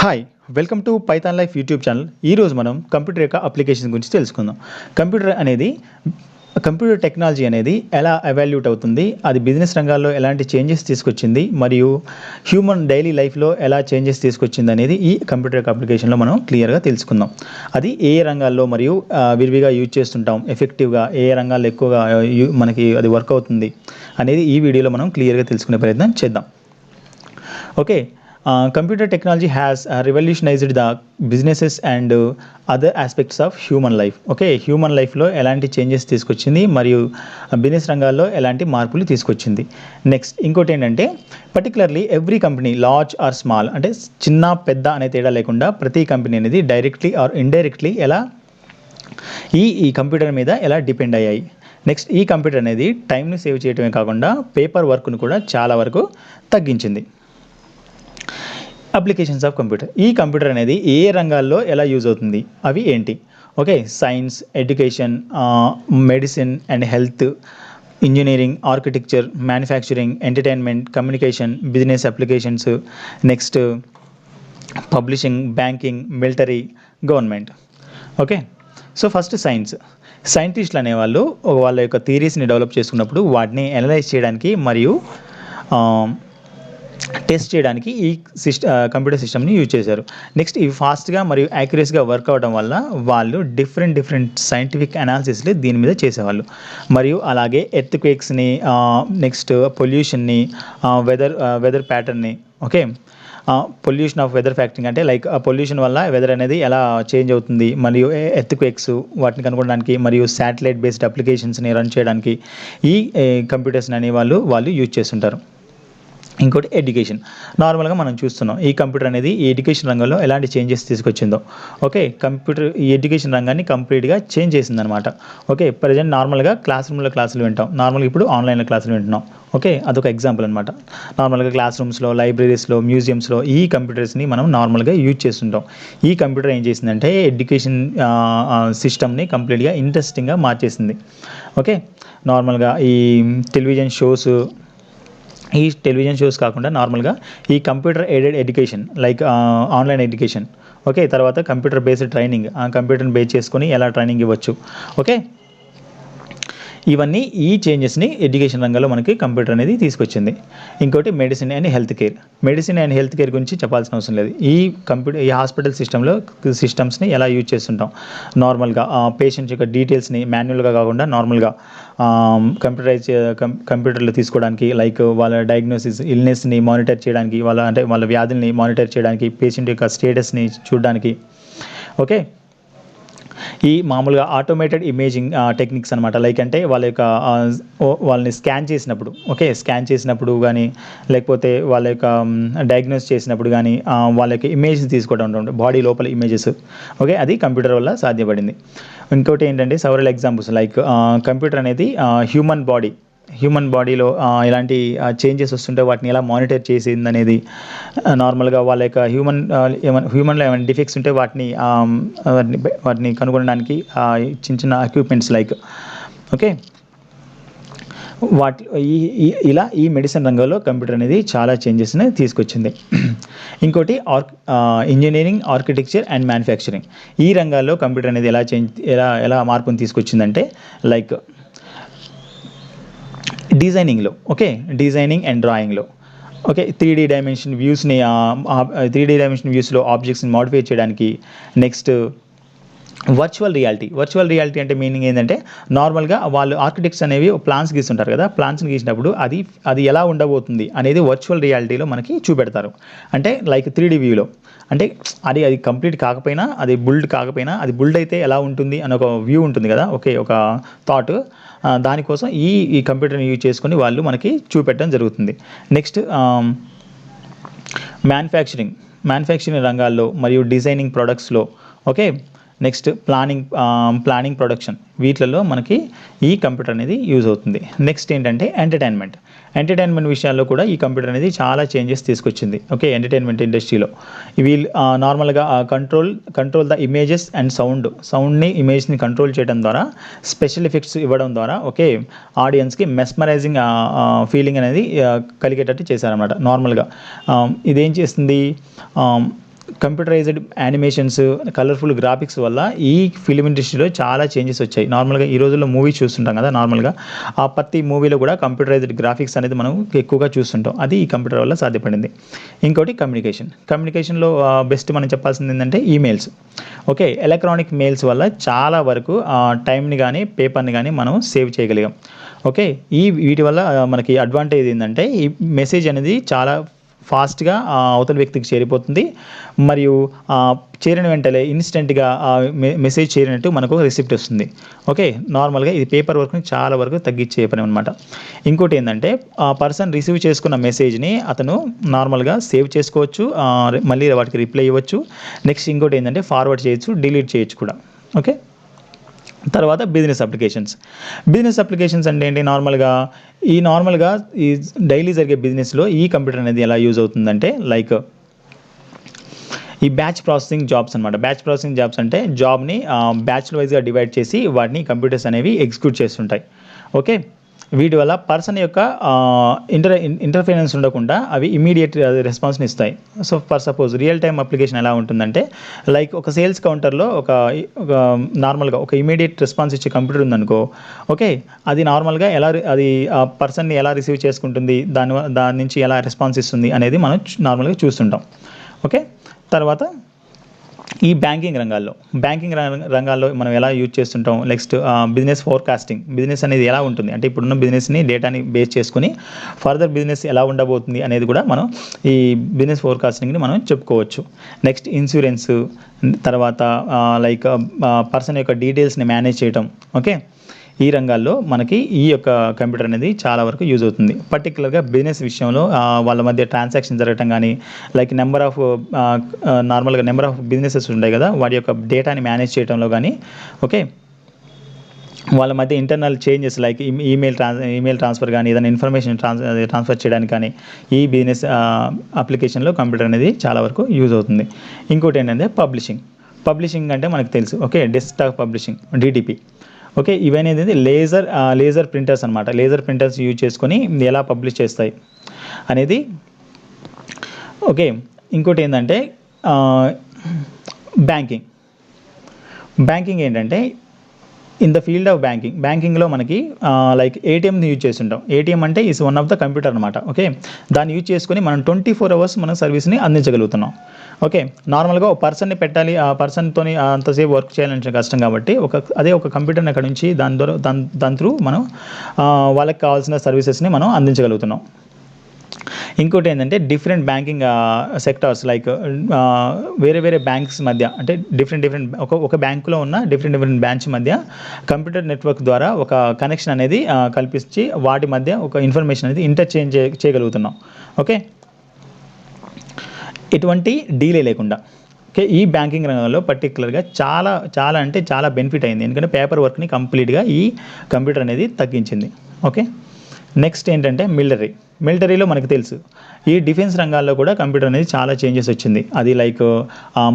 Hi welcome to Python life YouTube channel. ఈరోజు మనం computer యొక్క అప్లికేషన్ గురించి తెలుసుకుందాం. కంప్యూటర్ టెక్నాలజీ అనేది ఎలా ఎవాల్యూట్ అవుతుంది, అది బిజినెస్ రంగాల్లో ఎలాంటి చేంజెస్ తీసుకొచ్చింది, మరియు హ్యూమన్ డైలీ లైఫ్లో ఎలా చేంజెస్ తీసుకొచ్చింది అనేది ఈ కంప్యూటర్ యొక్క అప్లికేషన్లో మనం క్లియర్గా తెలుసుకుందాం. అది ఏ రంగాల్లో మరియు విరివిగా యూజ్ చేస్తుంటాం, ఎఫెక్టివ్గా ఏ రంగాల్లో ఎక్కువగా మనకి అది వర్క్ అవుతుంది అనేది ఈ వీడియోలో మనం క్లియర్గా తెలుసుకునే ప్రయత్నం చేద్దాం. Okay, computer technology has revolutionized the businesses and other aspects of human life. Okay, human లైఫ్లో ఎలాంటి చేంజెస్ తీసుకొచ్చింది మరియు బిజినెస్ రంగాల్లో ఎలాంటి మార్పులు తీసుకొచ్చింది. నెక్స్ట్ ఇంకోటి ఏంటంటే particularly every company large or small, అంటే చిన్న పెద్ద అనే తేడా లేకుండా ప్రతి కంపెనీ అనేది డైరెక్ట్లీ ఆర్ ఇండైరెక్ట్లీ ఎలా ఈ కంప్యూటర్ మీద ఎలా డిపెండ్ అయ్యాయి. నెక్స్ట్ ఈ కంప్యూటర్ అనేది టైంని సేవ్ చేయడమే కాకుండా పేపర్ వర్క్ను కూడా చాలా వరకు తగ్గించింది. అప్లికేషన్స్ ఆఫ్ కంప్యూటర్, ఈ కంప్యూటర్ అనేది ఏ రంగాల్లో ఎలా యూజ్ అవుతుంది, అవి ఏంటి? Okay, science, education, medicine and health, engineering, architecture, manufacturing, entertainment, communication, business applications, next publishing, banking, military, government. Okay, so first సైంటిస్టులు అనేవాళ్ళు వాళ్ళ యొక్క థియరీస్ని డెవలప్ చేసుకున్నప్పుడు వాటిని అనలైజ్ చేయడానికి మరియు టెస్ట్ చేయడానికి ఈ కంప్యూటర్ సిస్టమ్ని యూజ్ చేశారు. నెక్స్ట్ ఇవి ఫాస్ట్గా మరియు యాక్యురసీగా వర్క్ అవ్వడం వల్ల వాళ్ళు డిఫరెంట్ సైంటిఫిక్ అనాలిసిస్లు దీని మీద చేసేవాళ్ళు. మరియు అలాగే ఎర్త్క్వేక్స్ని, నెక్స్ట్ పొల్యూషన్ని, వెదర్ ప్యాటర్న్ని, okay, pollution of weather factoring అంటే లైక్ పొల్యూషన్ వల్ల వెదర్ అనేది ఎలా చేంజ్ అవుతుంది, మరియు ఎర్త్క్వేక్స్ వాటిని కనుగొనడానికి మరియు శాటిలైట్ బేస్డ్ అప్లికేషన్స్ని రన్ చేయడానికి ఈ కంప్యూటర్స్ని అనే వాళ్ళు యూజ్ చేస్తుంటారు. ఇంకోటి ఎడ్యుకేషన్. నార్మల్గా మనం చూస్తున్నాం ఈ కంప్యూటర్ అనేది ఈ ఎడ్యుకేషన్ రంగంలో ఎలాంటి చేంజెస్ తీసుకొచ్చిందో. ఓకే, కంప్యూటర్ ఈ ఎడ్యుకేషన్ రంగాన్ని కంప్లీట్గా చేంజ్ చేసిందనమాట. ఓకే, ప్రజెంట్ నార్మల్గా క్లాసులు వింటాం, నార్మల్గా ఇప్పుడు ఆన్లైన్లో క్లాసులు వింటున్నాం. ఓకే, అదొక ఎగ్జాంపుల్ అనమాట. నార్మల్గా క్లాస్ రూమ్స్లో, లైబ్రరీస్లో, మ్యూజియంస్లో ఈ కంప్యూటర్స్ని మనం నార్మల్గా యూజ్ చేస్తుంటాం. ఈ కంప్యూటర్ ఏం చేసిందంటే ఎడ్యుకేషన్ సిస్టమ్ని కంప్లీట్గా ఇంట్రెస్టింగ్గా మార్చేసింది. ఓకే, నార్మల్గా ఈ టెలివిజన్ షోస్ కాకుండా నార్మల్గా ఈ computer aided education like online education. Okay, తర్వాత కంప్యూటర్ బేస్డ్ ట్రైనింగ్, కంప్యూటర్ని బేస్ చేసుకొని ఎలా ట్రైనింగ్ ఇవ్వచ్చు. ఓకే, ఇవన్నీ ఈ చేంజెస్ని ఎడ్యుకేషన్ రంగంలో మనకి కంప్యూటర్ అనేది తీసుకొచ్చింది. ఇంకోటి మెడిసిన్ అండ్ హెల్త్ కేర్ గురించి చెప్పాల్సిన అవసరం లేదు. ఈ హాస్పిటల్ సిస్టమ్స్ని ఎలా యూజ్ చేస్తుంటాం, నార్మల్గా పేషెంట్స్ యొక్క డీటెయిల్స్ని మాన్యువల్గా కాకుండా నార్మల్గా కంప్యూటర్లో తీసుకోవడానికి, లైక్ వాళ్ళ డయాగ్నోసిస్, ఇల్నెస్ని మానిటర్ చేయడానికి, వాళ్ళ వ్యాధుల్ని మానిటర్ చేయడానికి, పేషెంట్ యొక్క స్టేటస్ని చూడడానికి. ఓకే, ఈ మామూలుగా ఆటోమేటెడ్ ఇమేజింగ్ టెక్నిక్స్ అనమాట. లైక్ అంటే వాళ్ళని స్కాన్ చేసినప్పుడు కానీ, లేకపోతే వాళ్ళ యొక్క డయాగ్నోస్ చేసినప్పుడు కానీ వాళ్ళ యొక్క ఇమేజ్ని తీసుకోవడం ఉంటుంది, బాడీ లోపల ఇమేజెస్. ఓకే, అది కంప్యూటర్ వల్ల సాధ్యపడింది. ఇంకోటి ఏంటంటే సెవరల్ ఎగ్జాంపుల్స్ లైక్ కంప్యూటర్ అనేది హ్యూమన్ బాడీలో ఎలాంటి చేంజెస్ వస్తుంటే వాటిని ఎలా మానిటర్ చేసింది అనేది, నార్మల్గా వాళ్ళ యొక్క హ్యూమన్లో ఏమైనా డిఫెక్ట్స్ ఉంటే వాటిని కనుగొనడానికి చిన్న ఎక్విప్మెంట్స్ లైక్. ఓకే, ఇలా ఈ మెడిసిన్ రంగంలో కంప్యూటర్ అనేది చాలా చేంజెస్ని తీసుకొచ్చింది. ఇంకోటి ఇంజనీరింగ్, ఆర్కిటెక్చర్ అండ్ మ్యానుఫ్యాక్చరింగ్, ఈ రంగాల్లో కంప్యూటర్ అనేది ఎలా మార్పుని తీసుకొచ్చిందంటే లైక్ డిజైనింగ్ అండ్ డ్రాయింగ్లో. ఓకే, 3D డైమెన్షన్ వ్యూస్లో ఆబ్జెక్ట్స్ని మాడిఫై చేయడానికి. నెక్స్ట్ వర్చువల్ రియాలిటీ అంటే మీనింగ్ ఏంటంటే నార్మల్గా వాళ్ళు ఆర్కిటెక్ట్స్ అనేవి ప్లాన్స్ గీస్తుంటారు కదా, ప్లాన్స్ని గీసినప్పుడు అది ఎలా ఉండబోతుంది అనేది వర్చువల్ రియాలిటీలో మనకి చూపెడతారు. అంటే లైక్ 3D వ్యూలో, అంటే అది కంప్లీట్ కాకపోయినా, అది బుల్డ్ అయితే ఎలా ఉంటుంది అని ఒక వ్యూ ఉంటుంది కదా. ఓకే, ఒక థాట్, దానికోసం ఈ కంప్యూటర్ని యూజ్ చేసుకొని వాళ్ళు మనకి చూపెట్టడం జరుగుతుంది. నెక్స్ట్ మ్యానుఫ్యాక్చరింగ్ రంగాల్లో మరియు డిజైనింగ్ ప్రొడక్ట్స్లో. ఓకే, నెక్స్ట్ ప్లానింగ్ ప్రొడక్షన్, వీటిలలో మనకి ఈ కంప్యూటర్ అనేది యూజ్ అవుతుంది. నెక్స్ట్ ఏంటంటే ఎంటర్టైన్మెంట్ విషయాల్లో కూడా ఈ కంప్యూటర్ అనేది చాలా చేంజెస్ తీసుకొచ్చింది. ఓకే, ఎంటర్టైన్మెంట్ ఇండస్ట్రీలో వీళ్ళు నార్మల్గా కంట్రోల్ ద ఇమేజెస్ అండ్ ఇమేజ్ని కంట్రోల్ చేయడం ద్వారా, స్పెషల్ ఎఫెక్ట్స్ ఇవ్వడం ద్వారా, ఓకే, ఆడియన్స్కి మెస్మరైజింగ్ ఫీలింగ్ అనేది కలిగేటట్టు చేశారన్నమాట. నార్మల్గా ఇదేం చేస్తుంది, కంప్యూటరైజ్డ్ యానిమేషన్స్, కలర్ఫుల్ గ్రాఫిక్స్ వల్ల ఈ ఫిల్మ్ ఇండస్ట్రీలో చాలా చేంజెస్ వచ్చాయి. నార్మల్గా ఈ రోజుల్లో మూవీస్ చూస్తుంటాం కదా, నార్మల్గా ఆ ప్రతి మూవీలో కూడా కంప్యూటరైజ్డ్ గ్రాఫిక్స్ అనేది మనం ఎక్కువగా చూస్తుంటాం. అది ఈ కంప్యూటర్ వల్ల సాధ్యపడింది. ఇంకోటి కమ్యూనికేషన్లో బెస్ట్ మనం చెప్పాల్సింది ఏంటంటే ఈమెయిల్స్. ఓకే, ఎలక్ట్రానిక్ మెయిల్స్ వల్ల చాలా వరకు టైంని కానీ పేపర్ని కానీ మనం సేవ్ చేయగలిగాం. ఓకే, వీటి వల్ల మనకి అడ్వాంటేజ్ ఏంటంటే ఈ మెసేజ్ అనేది చాలా ఫాస్ట్గా అవతల వ్యక్తికి చేరిపోతుంది. మరియు చేరిన వెంటనే ఇన్స్టెంట్గా మెసేజ్ చేరినట్టు మనకు రిసిప్ట్ వస్తుంది. ఓకే, నార్మల్గా ఇది పేపర్ వర్క్ని చాలా వరకు తగ్గించే పని అనమాట. ఇంకోటి ఏంటంటే ఆ పర్సన్ రిసీవ్ చేసుకున్న మెసేజ్ని అతను నార్మల్గా సేవ్ చేసుకోవచ్చు, మళ్ళీ వాటికి రిప్లై ఇవ్వచ్చు. నెక్స్ట్ ఇంకోటి ఏంటంటే ఫార్వర్డ్ చేయొచ్చు, డిలీట్ చేయొచ్చు కూడా. ఓకే, తర్వాత బిజినెస్ అప్లికేషన్స్ అంటే ఏంటి, నార్మల్గా ఈ డైలీ జరిగే బిజినెస్లో ఈ కంప్యూటర్ అనేది ఎలా యూజ్ అవుతుందంటే లైక్ ఈ బ్యాచ్ ప్రాసెసింగ్ జాబ్స్ అనమాట. బ్యాచ్ ప్రాసెసింగ్ జాబ్స్ అంటే జాబ్ని బ్యాచ్ల వైజ్గా డివైడ్ చేసి వాటిని కంప్యూటర్స్ అనేవి ఎగ్జిక్యూట్ చేస్తుంటాయి. ఓకే, వీటి వల్ల పర్సన్ యొక్క ఇంటర్ఫరెన్స్ ఉండకుండా అవి ఇమీడియట్ రెస్పాన్స్ని ఇస్తాయి. So for suppose real time application ఎలా ఉంటుందంటే లైక్ ఒక సేల్స్ కౌంటర్లో ఒక నార్మల్గా ఒక ఇమీడియట్ రెస్పాన్స్ ఇచ్చే కంప్యూటర్ ఉందనుకో. ఓకే, అది నార్మల్గా అది ఆ పర్సన్ని ఎలా రిసీవ్ చేసుకుంటుంది, దాని నుంచి ఎలా రెస్పాన్స్ ఇస్తుంది అనేది మనం నార్మల్గా చూస్తుంటాం. ఓకే, తర్వాత ఈ బ్యాంకింగ్ రంగాల్లో మనం ఎలా యూజ్ చేస్తుంటాం. Next business forecasting. బిజినెస్ అనేది ఎలా ఉంటుంది అంటే ఇప్పుడున్న బిజినెస్ని డేటాని బేస్ చేసుకుని ఫర్దర్ బిజినెస్ ఎలా ఉండబోతుంది అనేది కూడా మనం ఈ బిజినెస్ ఫోర్కాస్టింగ్ని మనం చెప్పుకోవచ్చు. నెక్స్ట్ ఇన్సూరెన్స్, తర్వాత లైక్ పర్సన్ యొక్క డీటెయిల్స్ని మేనేజ్ చేయటం. ఓకే, ఈ రంగాల్లో మనకి ఈ యొక్క కంప్యూటర్ అనేది చాలా వరకు యూజ్ అవుతుంది. పర్టికులర్గా బిజినెస్ విషయంలో వాళ్ళ మధ్య ట్రాన్సాక్షన్ జరగటం కానీ, లైక్ నెంబర్ ఆఫ్ బిజినెసెస్ ఉంటాయి కదా, వాటి యొక్క డేటాని మేనేజ్ చేయడంలో కానీ. ఓకే, వాళ్ళ మధ్య internal changes like email transfer కానీ, ఏదైనా ఇన్ఫర్మేషన్ ట్రాన్స్ఫర్ చేయడానికి కానీ ఈ బిజినెస్ అప్లికేషన్లో కంప్యూటర్ అనేది చాలా వరకు యూజ్ అవుతుంది. ఇంకోటి ఏంటంటే పబ్లిషింగ్ అంటే మనకు తెలుసు. Okay, desktop publishing, DTP. Okay, ఇవన్నీ లేజర్ ప్రింటర్స్ అనమాట. లేజర్ ప్రింటర్స్ యూజ్ చేసుకొని ఎలా పబ్లిష్ చేస్తాయి అనేది. ఓకే, ఇంకోటి ఏంటంటే బ్యాంకింగ్ ఏంటంటే ఇన్ ద ఫీల్డ్ ఆఫ్ బ్యాంకింగ్లో మనకి లైక్ ఏటీఎంని యూజ్ చేస్తుంటాం. ఏటీఎం అంటే is one of the computer అనమాట. ఓకే, దాన్ని యూజ్ చేసుకొని మనం 24 hours మన సర్వీస్ని అందించగలుగుతున్నాం. ఓకే, నార్మల్గా ఒక పర్సన్ని పెట్టాలి, ఆ పర్సన్తో అంతసేపు వర్క్ చేయాలంటే కష్టం కాబట్టి ఒక కంప్యూటర్ని అక్కడ నుంచి దాని త్రూ మనం వాళ్ళకి కావాల్సిన సర్వీసెస్ని మనం అందించగలుగుతున్నాం. ఇంకోటి ఏంటంటే డిఫరెంట్ బ్యాంకింగ్ సెక్టార్స్ లైక్ వేరే బ్యాంక్స్ మధ్య అంటే డిఫరెంట్ ఒక బ్యాంకులో ఉన్న డిఫరెంట్ బ్రాంచ్ మధ్య కంప్యూటర్ నెట్వర్క్ ద్వారా ఒక కనెక్షన్ అనేది కల్పించి వాటి మధ్య ఒక ఇన్ఫర్మేషన్ అనేది ఇంటర్చేంజ్ చేయగలుగుతున్నాం. ఓకే, ఎటువంటి డీలే లేకుండా. ఓకే, ఈ బ్యాంకింగ్ రంగంలో పర్టికులర్గా చాలా బెనిఫిట్ అయింది, ఎందుకంటే పేపర్ వర్క్ని కంప్లీట్గా ఈ కంప్యూటర్ అనేది తగ్గించింది. ఓకే, నెక్స్ట్ ఏంటంటే మిలిటరీలో మనకు తెలుసు ఈ డిఫెన్స్ రంగాల్లో కూడా కంప్యూటర్ అనేది చాలా చేంజెస్ వచ్చింది. అది లైక్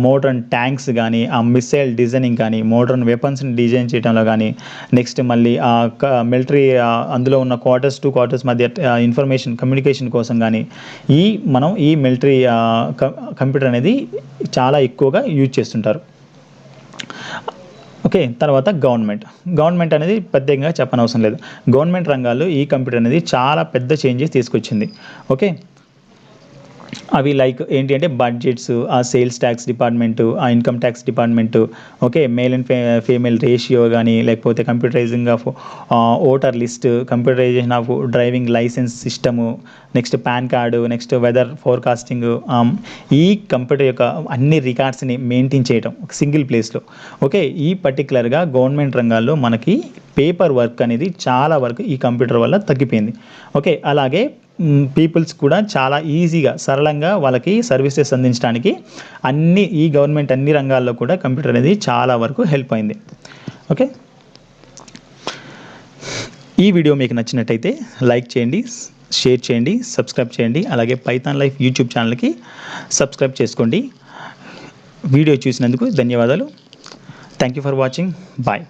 మోడర్న్ ట్యాంక్స్ కానీ, ఆ మిసైల్ డిజైనింగ్ కానీ, మోడర్న్ వెపన్స్ని డిజైన్ చేయడంలో కానీ, నెక్స్ట్ మళ్ళీ మిలిటరీ అందులో ఉన్న క్వార్టర్స్ మధ్య ఇన్ఫర్మేషన్ కమ్యూనికేషన్ కోసం కానీ మనం ఈ మిలిటరీ కంప్యూటర్ అనేది చాలా ఎక్కువగా యూజ్ చేస్తుంటారు. ఓకే, తర్వాత గవర్నమెంట్ అనేది ప్రత్యేకంగా చెప్పనవసరం లేదు. గవర్నమెంట్ రంగాల్లో ఈ కంప్యూటర్ అనేది చాలా పెద్ద చేంజెస్ తీసుకొచ్చింది. ఓకే, అవి లైక్ ఏంటి అంటే బడ్జెట్స్, ఆ సేల్స్ ట్యాక్స్ డిపార్ట్మెంటు, ఆ income tax department. Okay, male and female ratio కానీ, లేకపోతే computerising of voter list, computerisation of driving licence system, next PAN card, next weather forecasting. ఈ కంప్యూటర్ యొక్క అన్ని రికార్డ్స్ని మెయింటైన్ చేయడం ఒక సింగిల్ ప్లేస్లో. ఓకే, ఈ పర్టికులర్గా గవర్నమెంట్ రంగాల్లో మనకి పేపర్ వర్క్ అనేది చాలా వరకు ఈ కంప్యూటర్ వల్ల తగ్గిపోయింది. ఓకే, అలాగే పీపుల్స్ కూడా చాలా ఈజీగా సరళంగా వాళ్ళకి సర్వీసెస్ అందించడానికి ఈ గవర్నమెంట్ అన్ని రంగాల్లో కూడా కంప్యూటర్ అనేది చాలా వరకు హెల్ప్ అయింది. ఓకే, ఈ వీడియో మీకు నచ్చినట్టయితే లైక్ చేయండి, షేర్ చేయండి, సబ్స్క్రైబ్ చేయండి. అలాగే పైథాన్ లైఫ్ యూట్యూబ్ ఛానల్కి సబ్స్క్రైబ్ చేసుకోండి. వీడియో చూసినందుకు ధన్యవాదాలు. Thank you for watching. Bye.